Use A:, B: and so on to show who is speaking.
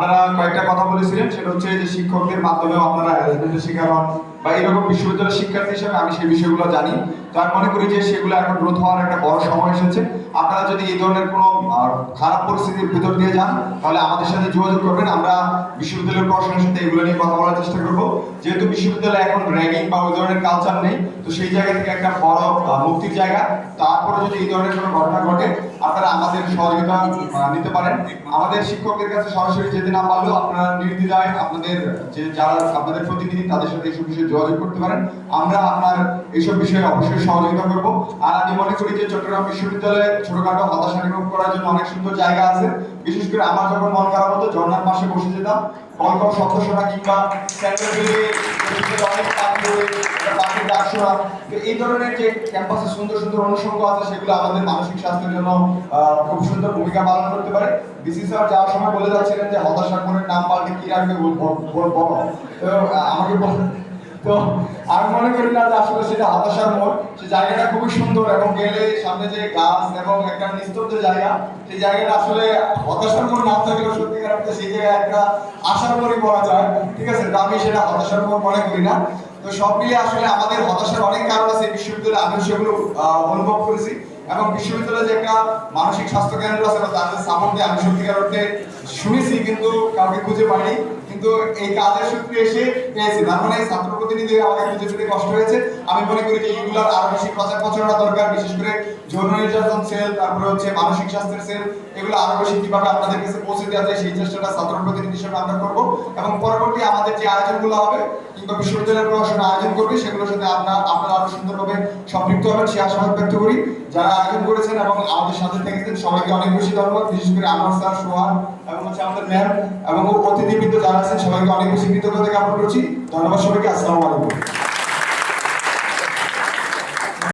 A: আপনারা কয়েকটা কথা বলেছিলেন, সেটা হচ্ছে যে শিক্ষকদের মাধ্যমেও আপনারা হ্যারাসমেন্টের শিকার হন বা এরকম বিশ্ববিদ্যালয়ের শিক্ষার্থী হিসেবে আমি সেই বিষয়গুলো জানি। তো আমি মনে করি যে সেগুলো এখন রোধ হওয়ার একটা বড় সময় এসেছে। আপনারা যদি এই ধরনের কোনো খারাপ পরিস্থিতির ভিতর দিয়ে যান, তাহলে আমাদের সাথে যোগাযোগ করবেন। আমরা বিশ্ববিদ্যালয়ের প্রশাসনের সাথে এগুলো নিয়ে কথা বলার চেষ্টা করব। যেহেতু বিশ্ববিদ্যালয়ে এখন র্যাগিং বা ওই ধরনের কালচার নেই, তো সেই জায়গা থেকে একটা বড় মুক্তির জায়গা। তারপরে যদি এই ধরনের কোনো ঘটনা ঘটে, আপনারা আমাদের সহযোগিতা নিতে পারেন। আমাদের শিক্ষকদের কাছে সরাসরি যেতে না পারলেও আপনারা নির্দ্বিধায় আপনাদের যে যারা আপনাদের প্রতিনিধি তাদের সাথে এইসব বিষয়ে যোগাযোগ করতে পারেন। আমরা আপনার এইসব বিষয়ে অবশ্যই সহযোগিতা করব। আর আমি মনে করি যে চট্টগ্রাম বিশ্ববিদ্যালয়ে ছোটখাটো হতাশা নির্মূল করার জন্য অনেক সুন্দর জায়গা আছে। বিশেষ করে আমার যখন মন খারাপ হতো, ঝর্ণার পাশে বসে যেতাম, কলকল শব্দ শোনা কিংবা স্যান্ডেল অনেক পাখির ডাক শোনা। তো এই ধরনের যে ক্যাম্পাসে সুন্দর সুন্দর অনুষঙ্গ আছে, সেগুলো আমাদের মানসিক স্বাস্থ্যের জন্য খুব সুন্দর ভূমিকা পালন করতে পারে। বিসি স্যার যাওয়ার সময় বলে যাচ্ছিলেন যে হতাশার মোড়ের নাম পাল্টে কি রাখবে বলো। তো আমাকে তো আমি মনে করি না যে আসলে সেটা হতাশার মোড়। সেই জায়গাটা খুবই সুন্দর এবং গেলে সামনে যে গাছ এবং একটা নিস্তব্ধ জায়গা, সেই জায়গাটা আসলে হতাশার মোড় নাম থাকলেও সত্যিকার অর্থে সেই জায়গায় একটা আশার মোড়ই বলা যায়। ঠিক আছে, তো আমি সেটা হতাশার মোড় মনে করি না। তো সব মিলিয়ে আসলে আমাদের হতাশার অনেক কারণ আছে বিশ্ববিদ্যালয়ে, আমি সেগুলো অনুভব করেছি। এবং বিশ্ববিদ্যালয়ে যে একটা মানসিক স্বাস্থ্য কেন্দ্র আছে তাদের সম্বন্ধে আমি সত্যিকার অর্থে শুনেছি, কিন্তু কাউকে খুঁজে পাইনি। কিন্তু এই কাজের সূত্রে এসে পেয়েছি, তার মানে ছাত্র প্রতিনিধি আমাকে খুঁজে পেতে কষ্ট হয়েছে। আমি মনে করি যে এইগুলোর আরো বেশি প্রচার প্রচারণা দরকার, বিশেষ করে যৌন নির্যাতন সেল, তারপরে হচ্ছে মানসিক স্বাস্থ্যের সেল, এগুলো আরো বেশি কিভাবে আপনাদের কাছে পৌঁছে দেওয়া যায় সেই চেষ্টাটা ছাত্র প্রতিনিধি হিসেবে আমরা করবো। এবং পরবর্তী আমাদের যে আয়োজনগুলো হবে কিংবা বিশ্ববিদ্যালয়ের প্রশাসন আয়োজন করবে, সেগুলোর সাথে আপনারা আরো সুন্দরভাবে সম্পৃক্ত হবেন সে আশাবাদ ব্যক্ত করি। যারা আয়োজন করেছেন এবং আমাদের সাথে থেকেছেন সবাইকে অনেক বেশি ধন্যবাদ। বিশেষ করে আনোয়ার স্যার, সোহান এবং হচ্ছে আমাদের ম্যাম এবং অতিথিবৃন্দ যারা আছেন সবাইকে অনেক বেশি কৃতজ্ঞতা জ্ঞাপন করছি। ধন্যবাদ সবাইকে। আসসালামু আলাইকুম।